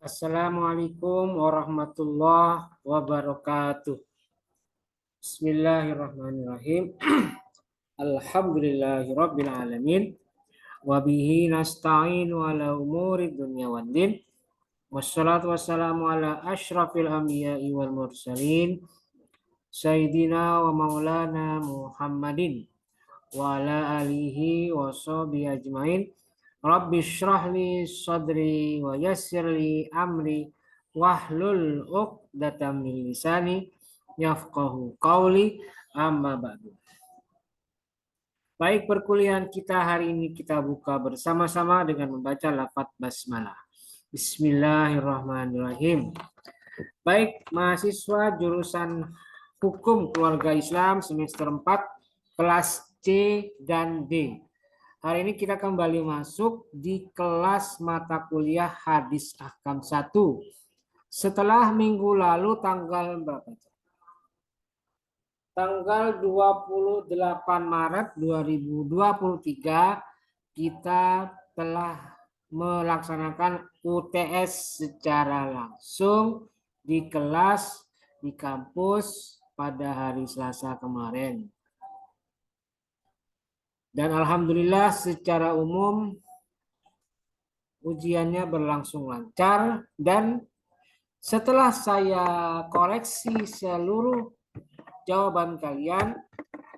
Assalamualaikum warahmatullahi wabarakatuh. Bismillahirrahmanirrahim. Alhamdulillahirabbil alamin wa bihi nasta'inu ala umuri dunya waddin. Wassalatu wassalamu ala asyrafil anbiya'i wal mursalin sayyidina wa maulana Muhammadin wa ala alihi wa sahbihi ajmain. Rabbi shrah li sadri wa yassir li amri wahlul 'uqdatam min lisani yafqahu qawli, amma ba'du. Baik, perkuliahan kita hari ini kita buka bersama-sama dengan membaca lafaz basmalah. Bismillahirrahmanirrahim. Baik, mahasiswa jurusan Hukum Keluarga Islam semester 4 kelas C dan D. Hari ini kita kembali masuk di kelas mata kuliah Hadis Ahkam 1. Setelah minggu lalu tanggal berapa? Tanggal 28 Maret 2023 kita telah melaksanakan UTS secara langsung di kelas di kampus pada hari Selasa kemarin. Dan alhamdulillah secara umum ujiannya berlangsung lancar, dan setelah saya koreksi seluruh jawaban kalian,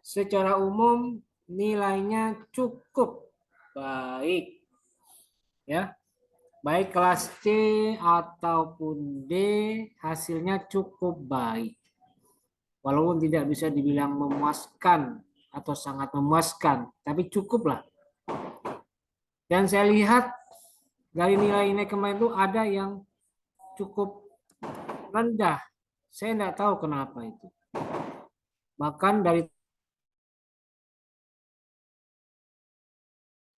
secara umum nilainya cukup baik. Ya. Baik kelas C ataupun D hasilnya cukup baik. Walaupun tidak bisa dibilang memuaskan atau sangat memuaskan, tapi cukuplah. Dan saya lihat dari nilai-nilai kemarin itu ada yang cukup rendah. Saya tidak tahu kenapa itu. Bahkan dari,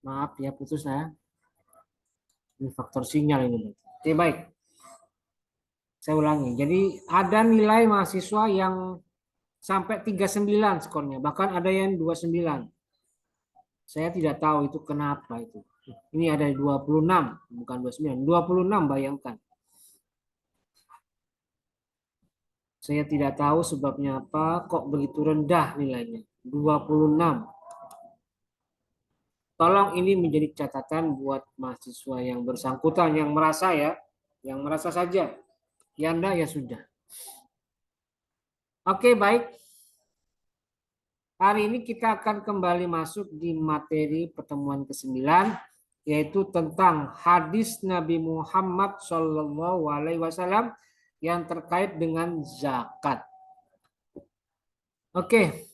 maaf ya putus saya. Ini faktor sinyal ini. Oke, baik. Saya ulangi. Jadi ada nilai mahasiswa yang sampai 39 skornya. Bahkan ada yang 29. Saya tidak tahu itu kenapa itu. Ini ada 26, bukan 29. 26, bayangkan. Saya tidak tahu sebabnya apa, kok begitu rendah nilainya. 26. Tolong ini menjadi catatan buat mahasiswa yang bersangkutan, yang merasa ya. Yang merasa saja. Ya enggak, ya sudah. Oke, baik. Hari ini kita akan kembali masuk di materi pertemuan ke-9, yaitu tentang hadis Nabi Muhammad SAW yang terkait dengan zakat. Oke,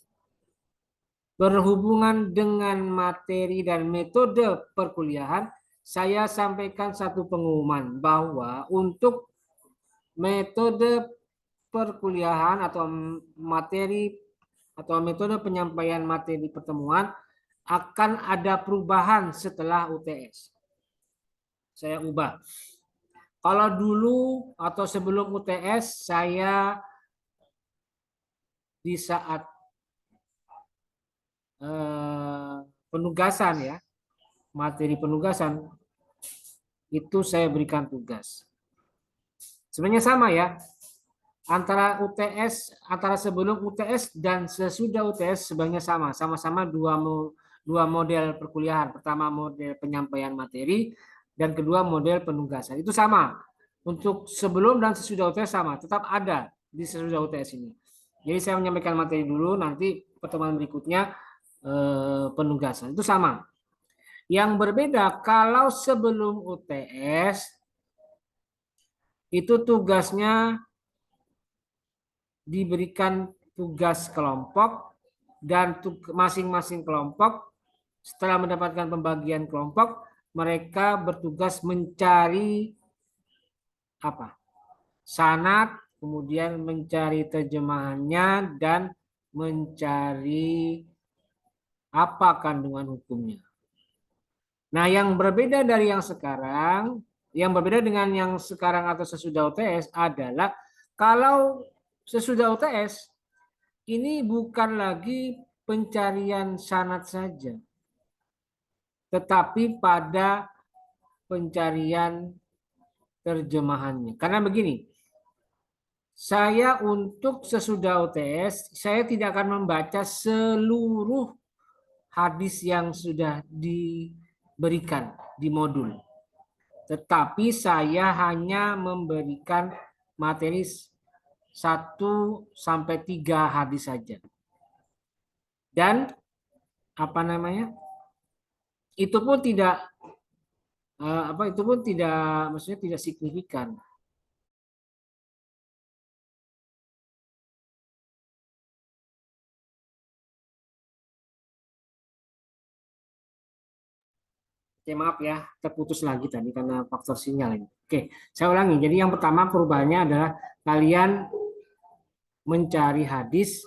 berhubungan dengan materi dan metode perkuliahan, saya sampaikan satu pengumuman bahwa untuk metode perkuliahan atau materi atau metode penyampaian materi pertemuan akan ada perubahan setelah UTS. Saya ubah. Kalau dulu atau sebelum UTS saya di saat penugasan ya, materi penugasan itu saya berikan tugas. Sebenarnya sama ya, antara UTS, antara sebelum UTS dan sesudah UTS sebenarnya sama, sama-sama dua model perkuliahan. Pertama model penyampaian materi dan kedua model penugasan. Itu sama. Untuk sebelum dan sesudah UTS sama, tetap ada di sesudah UTS ini. Jadi saya menyampaikan materi dulu, nanti pertemuan berikutnya penugasan. Itu sama. Yang berbeda kalau sebelum UTS itu tugasnya diberikan tugas kelompok, dan masing-masing kelompok setelah mendapatkan pembagian kelompok mereka bertugas mencari apa? Sanad, kemudian mencari terjemahannya dan mencari apa kandungan hukumnya. Nah, yang berbeda dari yang sekarang, yang berbeda dengan yang sekarang atau sesudah UTS adalah kalau sesudah UTS ini bukan lagi pencarian sanad saja, tetapi pada pencarian terjemahannya. Karena begini, saya untuk sesudah UTS, saya tidak akan membaca seluruh hadis yang sudah diberikan di modul. Tetapi saya hanya memberikan materi 1 sampai 3 hadis saja. Dan apa namanya? Itu pun tidak maksudnya tidak signifikan. Oke, maaf ya, terputus lagi tadi karena faktor sinyal ini. Oke, saya ulangi. Jadi yang pertama perubahannya adalah kalian mencari hadis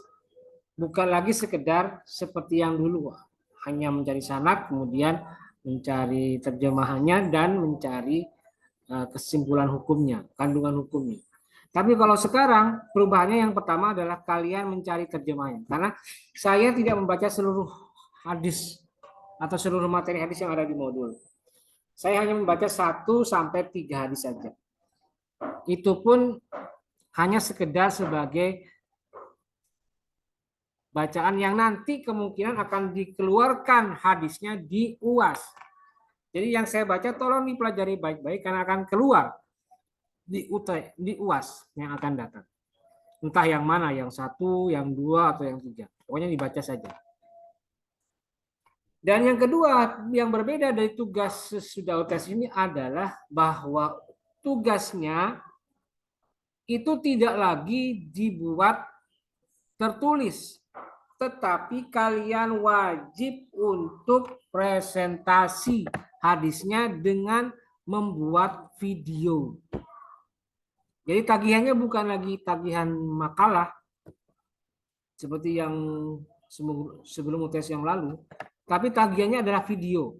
bukan lagi sekedar seperti yang dulu, hanya mencari sanad, kemudian mencari terjemahannya dan mencari kesimpulan hukumnya, kandungan hukumnya. Tapi kalau sekarang perubahannya yang pertama adalah kalian mencari terjemahannya. Karena saya tidak membaca seluruh hadis atau seluruh materi hadis yang ada di modul. Saya hanya membaca 1 sampai 3 hadis saja. Itu pun hanya sekedar sebagai bacaan yang nanti kemungkinan akan dikeluarkan hadisnya di UAS. Jadi yang saya baca tolong dipelajari baik-baik karena akan keluar di UAS yang akan datang. Entah yang mana, yang 1, yang 2, atau yang 3. Pokoknya dibaca saja. Dan yang kedua, yang berbeda dari tugas sesudah UTS ini adalah bahwa tugasnya itu tidak lagi dibuat tertulis, tetapi kalian wajib untuk presentasi hadisnya dengan membuat video. Jadi tagihannya bukan lagi tagihan makalah seperti yang sebelum UTS yang lalu, tapi tagihannya adalah video.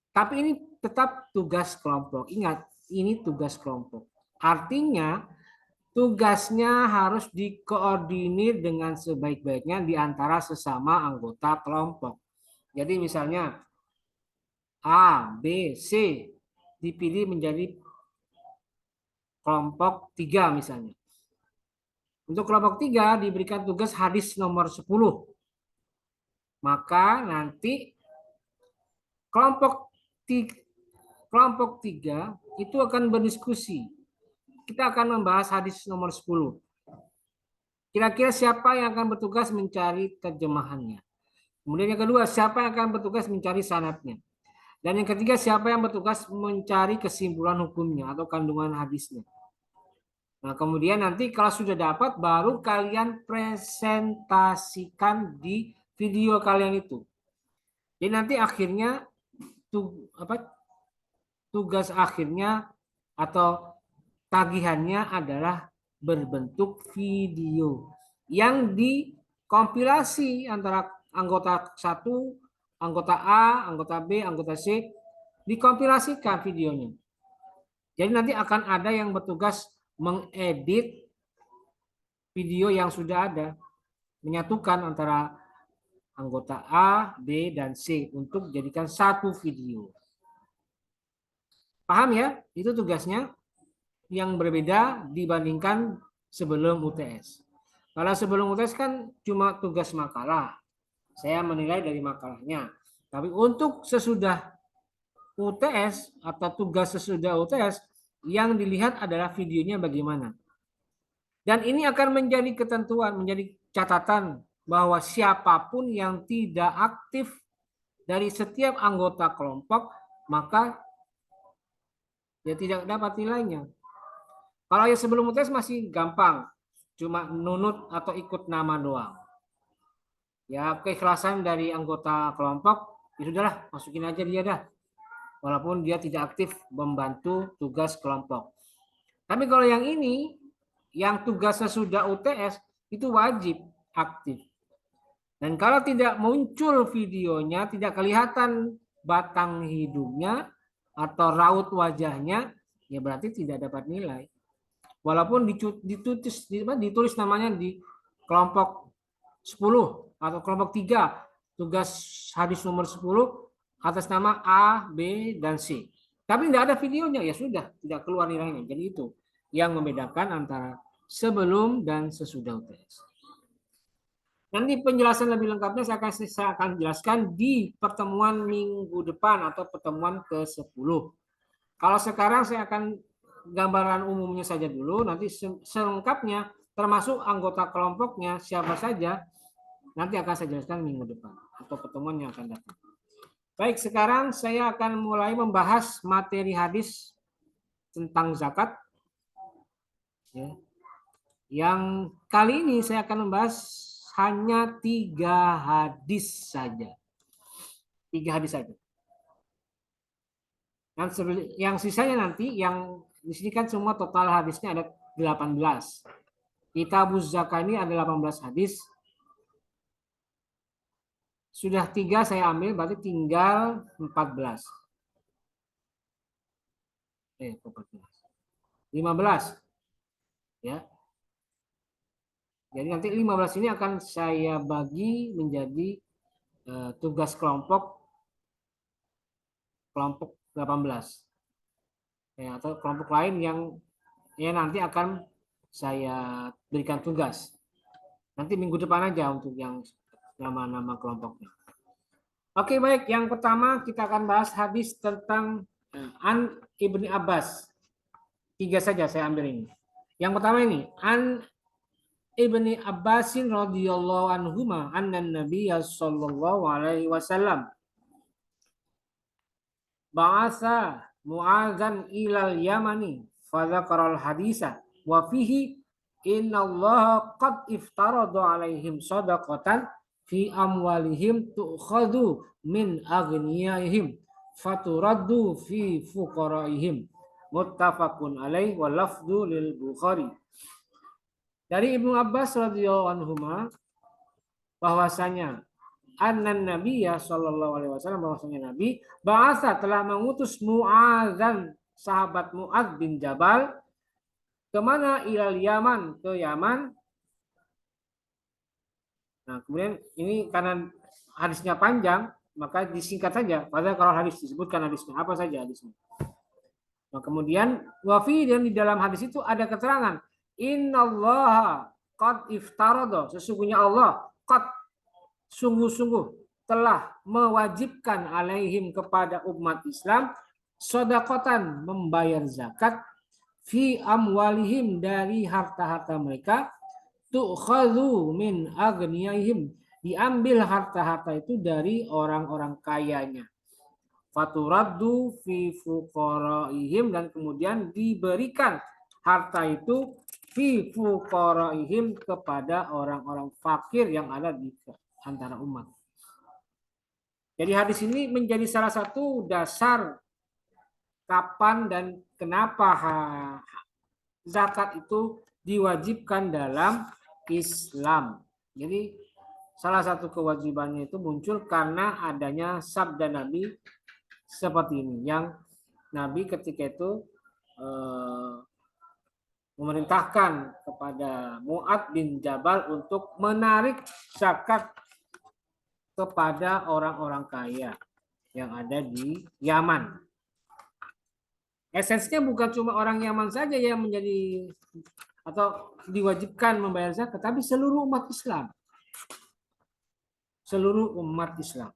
Tapi ini tetap tugas kelompok. Ingat, ini tugas kelompok. Artinya tugasnya harus dikoordinir dengan sebaik-baiknya di antara sesama anggota kelompok. Jadi misalnya A, B, C dipilih menjadi kelompok 3 misalnya. Untuk kelompok 3 diberikan tugas hadis nomor 10. Maka nanti kelompok 3 itu akan berdiskusi. Kita akan membahas hadis nomor 10. Kira-kira siapa yang akan bertugas mencari terjemahannya. Kemudian yang kedua, siapa yang akan bertugas mencari sanadnya. Dan yang ketiga, siapa yang bertugas mencari kesimpulan hukumnya atau kandungan hadisnya. Nah, kemudian nanti kalau sudah dapat, baru kalian presentasikan di video kalian itu. Jadi nanti akhirnya tugas akhirnya atau tagihannya adalah berbentuk video yang dikompilasi antara anggota 1, anggota A, anggota B, anggota C, dikompilasikan videonya. Jadi nanti akan ada yang bertugas mengedit video yang sudah ada, menyatukan antara anggota A, B, dan C untuk dijadikan satu video. Paham ya? Itu tugasnya yang berbeda dibandingkan sebelum UTS. Kalau sebelum UTS kan cuma tugas makalah. Saya menilai dari makalahnya. Tapi untuk sesudah UTS atau tugas sesudah UTS, yang dilihat adalah videonya bagaimana. Dan ini akan menjadi ketentuan, menjadi catatan bahwa siapapun yang tidak aktif dari setiap anggota kelompok, maka dia tidak dapat nilainya. Kalau yang sebelum UTS masih gampang, cuma nunut atau ikut nama doang. Ya keikhlasan dari anggota kelompok, ya sudahlah masukin aja dia dah. Walaupun dia tidak aktif membantu tugas kelompok. Tapi kalau yang ini, yang tugasnya sudah UTS, itu wajib aktif. Dan kalau tidak muncul videonya, tidak kelihatan batang hidungnya atau raut wajahnya, ya berarti tidak dapat nilai. Walaupun ditulis namanya di kelompok 10 atau kelompok 3, tugas hadis nomor 10 atas nama A, B, dan C. Tapi tidak ada videonya, ya sudah, tidak keluar nilainya. Jadi itu yang membedakan antara sebelum dan sesudah UTS. Nanti penjelasan lebih lengkapnya saya akan jelaskan di pertemuan minggu depan atau pertemuan ke-10. Kalau sekarang saya akan gambaran umumnya saja dulu, nanti selengkapnya termasuk anggota kelompoknya siapa saja nanti akan saya jelaskan minggu depan atau pertemuan yang akan datang. Baik, sekarang saya akan mulai membahas materi hadis tentang zakat. Ya. Yang kali ini saya akan membahas hanya 3 hadis saja. 3 hadis saja. Yang sisanya nanti, yang di sini kan semua total hadisnya ada 18. Kitabuz Zakat ini ada 18 hadis. Sudah 3 saya ambil, berarti tinggal 14. 15. Ya. Jadi nanti 15 ini akan saya bagi menjadi tugas kelompok 18. Ya, atau kelompok lain yang ya nanti akan saya berikan tugas. Nanti minggu depan aja untuk yang nama-nama kelompoknya. Oke, baik. Yang pertama kita akan bahas hadis tentang An Ibni Abbas. 3 saja saya ambil ini. Yang pertama ini, An Ibni Abbasin radhiyallahu anhuma annan Nabiyya sallallahu alaihi wasallam ba'atha Mu'adzan ilal Yamani fadzakara al-hadisa wa fihi innallaha qad iftarada alaihim shadaqatan fi amwalihim tu'khadhu min aghniyaihim faturaddu fi fuqaraihim muttafaqun alaih wa lafdhu lil Bukhari. Dari Ibnu Abbas radhiyallahu anhuma bahwasanya annan Nabiyya sallallahu alaihi wasallam bahwasanya Nabi ba'atsa telah mengutus Mu'adzan sahabat Mu'adz bin Jabal kemana ilal Yaman, ke Yaman. Nah, kemudian ini karena hadisnya panjang maka disingkat saja. Padahal kalau hadis disebutkan hadisnya apa saja hadisnya. Nah, kemudian wafi dan di dalam hadis itu ada keterangan innallaha qad iftarada, sesungguhnya Allah qad sungguh-sungguh telah mewajibkan alaihim kepada umat Islam sedekatan membayar zakat fi amwalihim dari harta-harta mereka tu'khadhu min aghniyaihim diambil harta-harta itu dari orang-orang kayanya faturaddu fi fuqaraihim dan kemudian diberikan harta itu fi fuqaraihim kepada orang-orang fakir yang ada di antara umat. Jadi hadis ini menjadi salah satu dasar kapan dan kenapa zakat itu diwajibkan dalam Islam. Jadi salah satu kewajibannya itu muncul karena adanya sabda Nabi seperti ini, yang Nabi ketika itu memerintahkan kepada Mu'adz bin Jabal untuk menarik zakat kepada orang-orang kaya yang ada di Yaman. Esensinya bukan cuma orang Yaman saja yang menjadi atau diwajibkan membayar zakat, tapi seluruh umat Islam. Seluruh umat Islam.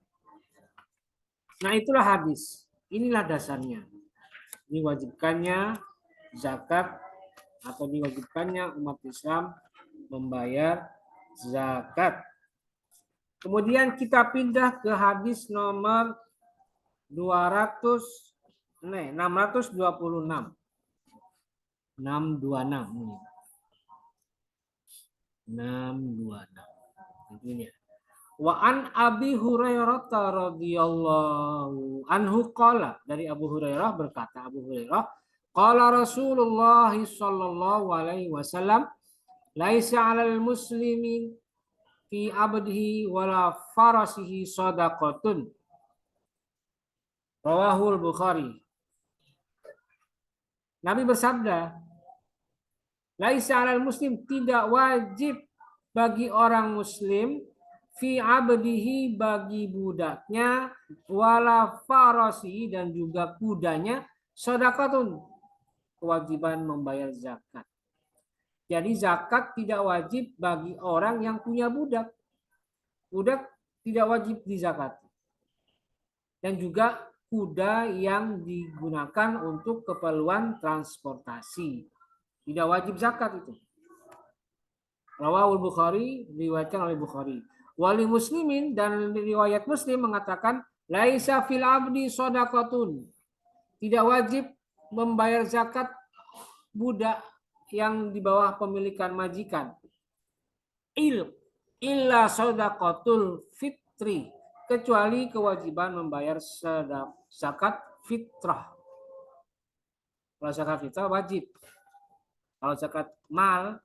Nah, itulah hadis. Inilah dasarnya. Diwajibkannya zakat atau diwajibkannya umat Islam membayar zakat. Kemudian kita pindah ke hadis nomor 626. 626. Ini. Wa an Abi Hurairah radhiyallahu anhu qala, dari Abu Hurairah berkata Abu Hurairah qala Rasulullah sallallahu alaihi wasallam laisa 'alal muslimin fi abdihi wala farasihi shadaqatun. Rawahul Bukhari. Nabi bersabda, laisa 'alal muslim, tidak wajib bagi orang muslim, fi abdihi, bagi budaknya, wala farasi, dan juga kudanya, Shadaqatun, kewajiban membayar zakat. Jadi zakat tidak wajib bagi orang yang punya budak. Budak tidak wajib dizakati. Dan juga kuda yang digunakan untuk keperluan transportasi. Tidak wajib zakat itu. Rawahul Bukhari, diriwayatkan oleh Bukhari. Wali Muslimin, dan riwayat Muslim mengatakan laisa fil abdi shadaqatun. Tidak wajib membayar zakat budak yang di bawah pemilikan majikan. Illa shadaqatul fitri, kecuali kewajiban membayar zakat fitrah. Kalau zakat fitrah wajib. Kalau zakat mal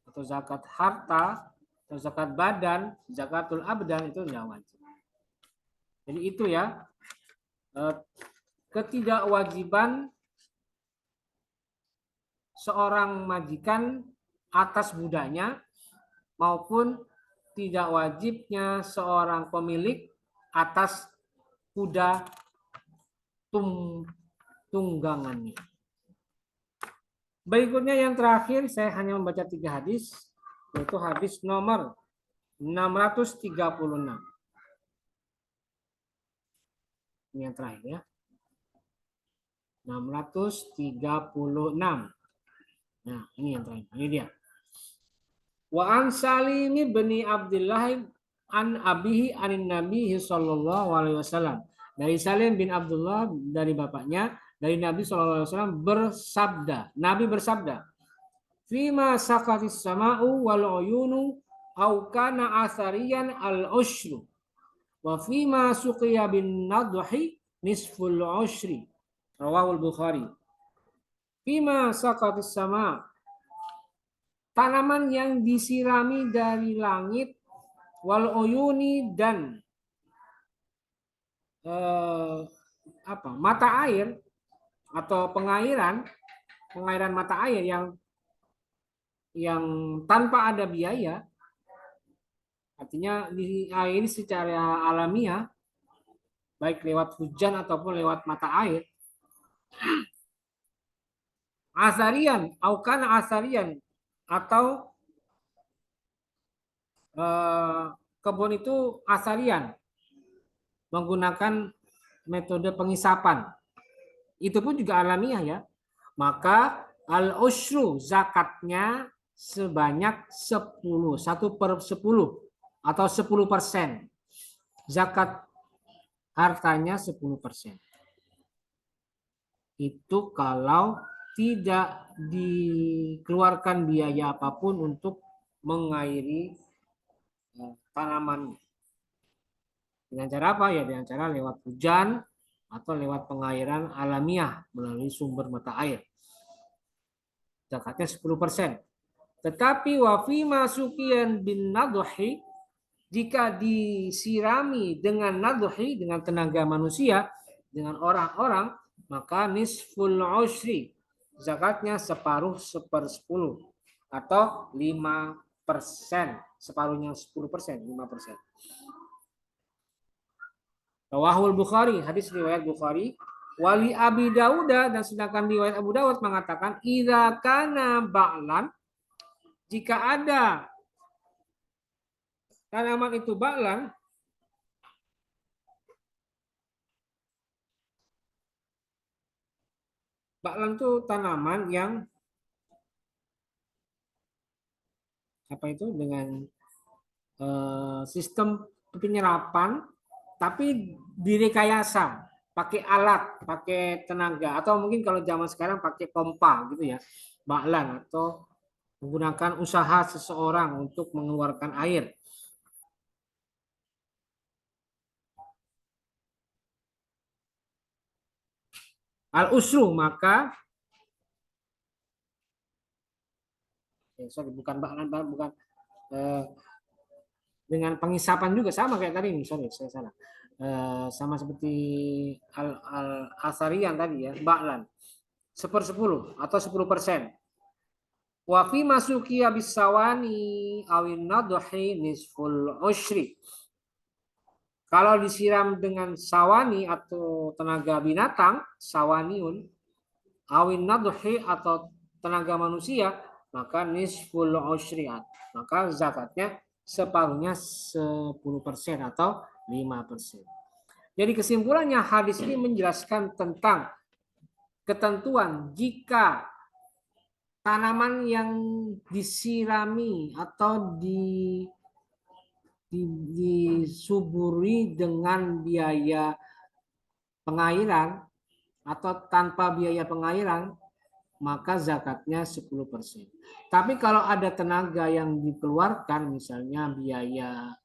atau zakat harta atau zakat badan, zakatul abdan itu tidak wajib. Jadi itu ya, ketidakwajiban seorang majikan atas budaknya maupun tidak wajibnya seorang pemilik atas kuda tunggangannya. Berikutnya yang terakhir, saya hanya membaca 3 hadis, yaitu hadis nomor 636. Ini yang terakhir ya. 636. Nah, ini yang terakhir. Ini dia. Wa an Salim bin Abdullah an abihi anin Nabi sallallahu alaihi wasallam. Dari Salim bin Abdullah, dari bapaknya, dari Nabi sallallahu alaihi wasallam bersabda. Nabi bersabda, "Fima saqatis sama'u wal uyunu au kana athariyan al-ushru. Wa fima suqiya bin nadhi nisful ushri." Rawahul Bukhari. Fima saqatis sama', tanaman yang disirami dari langit, wal uyuni, dan mata air atau pengairan mata air yang tanpa ada biaya, artinya air secara alamiah baik lewat hujan ataupun lewat mata air. Asarian, aukana asarian, atau kebun itu asarian menggunakan metode pengisapan, itu pun juga alamiah ya, maka al-ushru, zakatnya sebanyak 10, 1/10 atau 10%. Zakat hartanya 10%. Itu kalau tidak dikeluarkan biaya apapun untuk mengairi tanaman. Dengan cara apa ya? Dengan cara lewat hujan atau lewat pengairan alamiah melalui sumber mata air. Zakatnya 10%. Tetapi wafi masukian bin nadhi, jika disirami dengan nadhi, dengan tenaga manusia, dengan orang-orang, maka nisful ushri, zakatnya 1/10 atau 5%. Separuhnya 10%, 5%. Rawahul Bukhari, hadis riwayat Bukhari. Wali Abi Dawud, dan sedangkan riwayat Abu Dawud mengatakan idza kana ba'lan, jika ada tanaman itu ba'lan, ba'lan itu tanaman yang apa itu dengan sistem penyerapan tapi direkayasa, pakai alat, pakai tenaga, atau mungkin kalau zaman sekarang pakai pompa gitu ya, ba'lan, atau menggunakan usaha seseorang untuk mengeluarkan air. Al-usru, maka bukan ba'lan, bukan dengan pengisapan juga sama kayak tadi nih, saya salah. Sama seperti al-asarian tadi ya, ba'lan 1/10 atau 10%. Wa fi masuki bisawani awin nadhi nisful ushri. Kalau disiram dengan sawani atau tenaga binatang, sawaniun, awin nadhi atau tenaga manusia, maka nisful usyriat. Maka zakatnya separuhnya 10% atau 5%. Jadi kesimpulannya hadis ini menjelaskan tentang ketentuan jika tanaman yang disirami atau disuburi dengan biaya pengairan atau tanpa biaya pengairan, maka zakatnya 10%. Tapi kalau ada tenaga yang dikeluarkan, misalnya biaya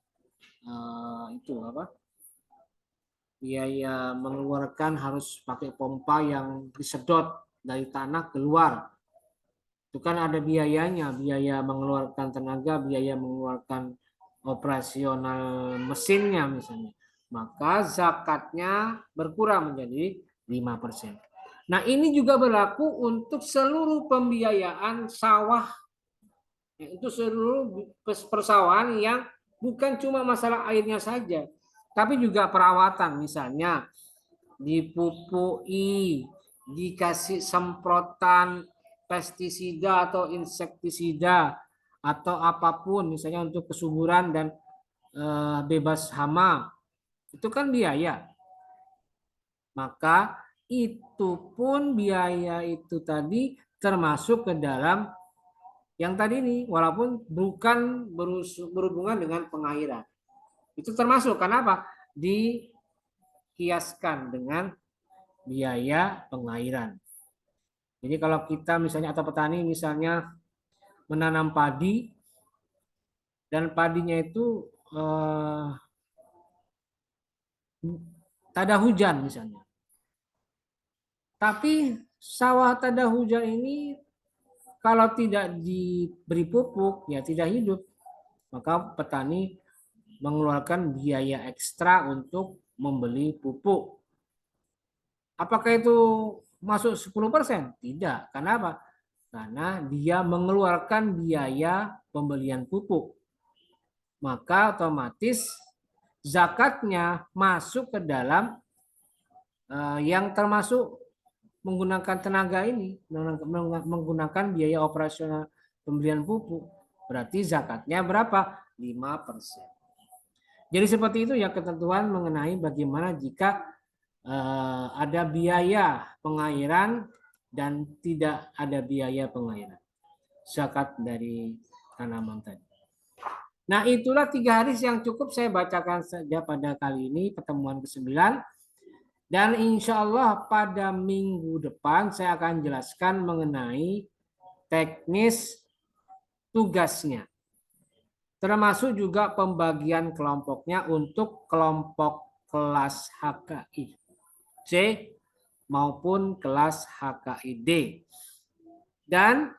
itu apa? Biaya mengeluarkan harus pakai pompa yang disedot dari tanah keluar. Itu kan ada biayanya, biaya mengeluarkan tenaga, biaya mengeluarkan operasional mesinnya misalnya. Maka zakatnya berkurang menjadi 5%. Nah, ini juga berlaku untuk seluruh pembiayaan sawah, untuk seluruh persawahan yang bukan cuma masalah airnya saja, tapi juga perawatan, misalnya dipupui, dikasih semprotan pestisida atau insektisida atau apapun, misalnya untuk kesuburan dan bebas hama, itu kan biaya. Maka itu pun biaya itu tadi termasuk ke dalam yang tadi ini, walaupun bukan berhubungan dengan pengairan. Itu termasuk, kenapa? Dikiaskan dengan biaya pengairan. Jadi kalau kita misalnya atau petani misalnya menanam padi dan padinya itu tak ada hujan misalnya. Tapi sawah tak ada hujan ini kalau tidak diberi pupuk ya tidak hidup. Maka petani mengeluarkan biaya ekstra untuk membeli pupuk. Apakah itu masuk 10%? Tidak. Kenapa? Karena dia mengeluarkan biaya pembelian pupuk. Maka otomatis zakatnya masuk ke dalam yang termasuk menggunakan tenaga ini, menggunakan biaya operasional pembelian pupuk. Berarti zakatnya berapa? 5%. Jadi seperti itu ya ketentuan mengenai bagaimana jika ada biaya pengairan dan tidak ada biaya pengairan. Zakat dari tanaman tadi. Nah, itulah 3 hadis yang cukup saya bacakan saja pada kali ini, pertemuan ke-9. Dan insya Allah pada minggu depan saya akan jelaskan mengenai teknis tugasnya. Termasuk juga pembagian kelompoknya untuk kelompok kelas HKI C maupun kelas HKI D. Dan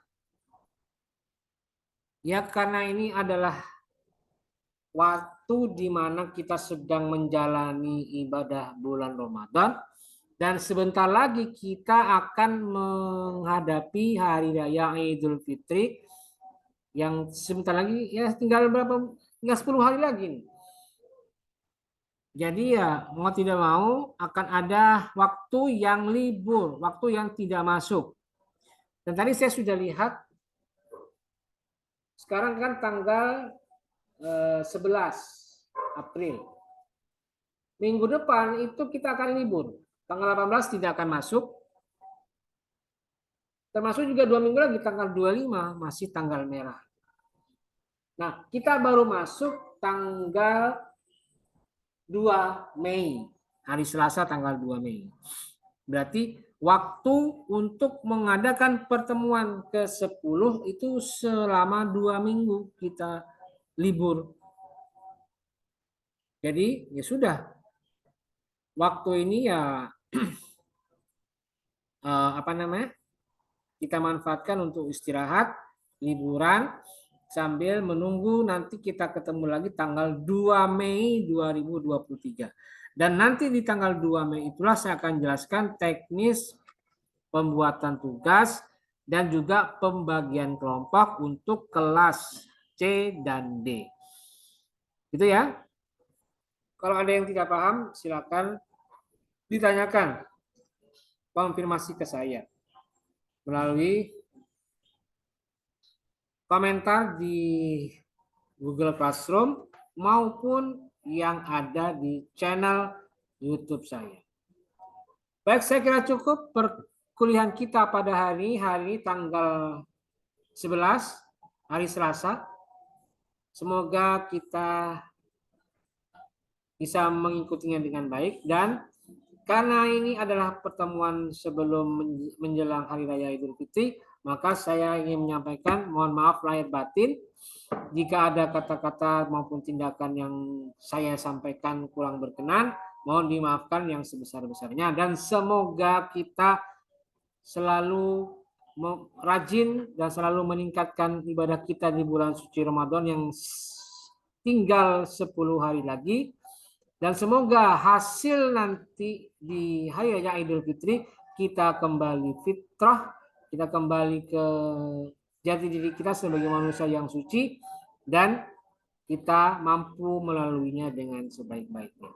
ya karena ini adalah waktu di mana kita sedang menjalani ibadah bulan Ramadan dan sebentar lagi kita akan menghadapi hari raya Idul Fitri yang sebentar lagi ya tinggal 10 hari lagi nih. Jadi ya mau tidak mau akan ada waktu yang libur, waktu yang tidak masuk. Dan tadi saya sudah lihat sekarang kan tanggal 11 April. Minggu depan itu kita akan libur. Tanggal 18 tidak akan masuk. Termasuk juga 2 minggu lagi tanggal 25 masih tanggal merah. Nah, kita baru masuk tanggal 2 Mei. Hari Selasa tanggal 2 Mei. Berarti waktu untuk mengadakan pertemuan ke-10 itu selama 2 minggu kita libur. Jadi ya sudah. Waktu ini ya kita manfaatkan untuk istirahat, liburan, sambil menunggu nanti kita ketemu lagi tanggal 2 Mei 2023. Dan nanti di tanggal 2 Mei itulah saya akan jelaskan teknis pembuatan tugas dan juga pembagian kelompok untuk kelas C dan D. Gitu ya. Kalau ada yang tidak paham, silakan ditanyakan, konfirmasi ke saya. melalui komentar di Google Classroom maupun yang ada di channel YouTube saya. Baik, saya kira cukup perkuliahan kita pada hari ini tanggal 11 hari Selasa. Semoga kita bisa mengikutinya dengan baik, dan karena ini adalah pertemuan sebelum menjelang Hari Raya Idul Fitri, maka saya ingin menyampaikan mohon maaf lahir batin jika ada kata-kata maupun tindakan yang saya sampaikan kurang berkenan, mohon dimaafkan yang sebesar-besarnya, dan semoga kita selalu rajin dan selalu meningkatkan ibadah kita di bulan suci Ramadan yang tinggal 10 hari lagi. Dan semoga hasil nanti di Hari Raya Idul Fitri kita kembali fitrah, kita kembali ke jati diri kita sebagai manusia yang suci, dan kita mampu melaluinya dengan sebaik-baiknya.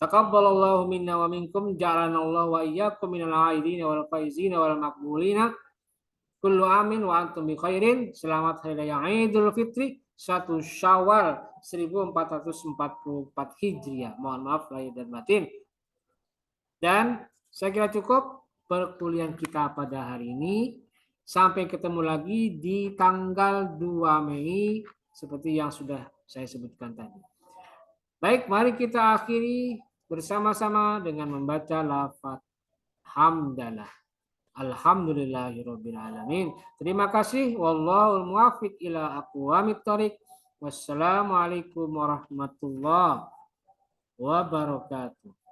Taqabbalallahu minna wa minkum, ja'alanallahu wa iyyakum minal aidin wal faizin wal maqbulina. Kullu amin wa antum bi khairin. Selamat Hari Raya Idul Fitri 1 Syawal 1444 Hijriah. Mohon maaf lahir dan batin. Dan saya kira cukup perkuliahan kita pada hari ini. Sampai ketemu lagi di tanggal 2 Mei seperti yang sudah saya sebutkan tadi. Baik, mari kita akhiri bersama-sama dengan membaca lafaz hamdalah. Alhamdulillahirabbil alamin. Terima kasih. Wallahul muwaffiq ila aqwamit thoriq. Wassalamualaikum warahmatullahi wabarakatuh.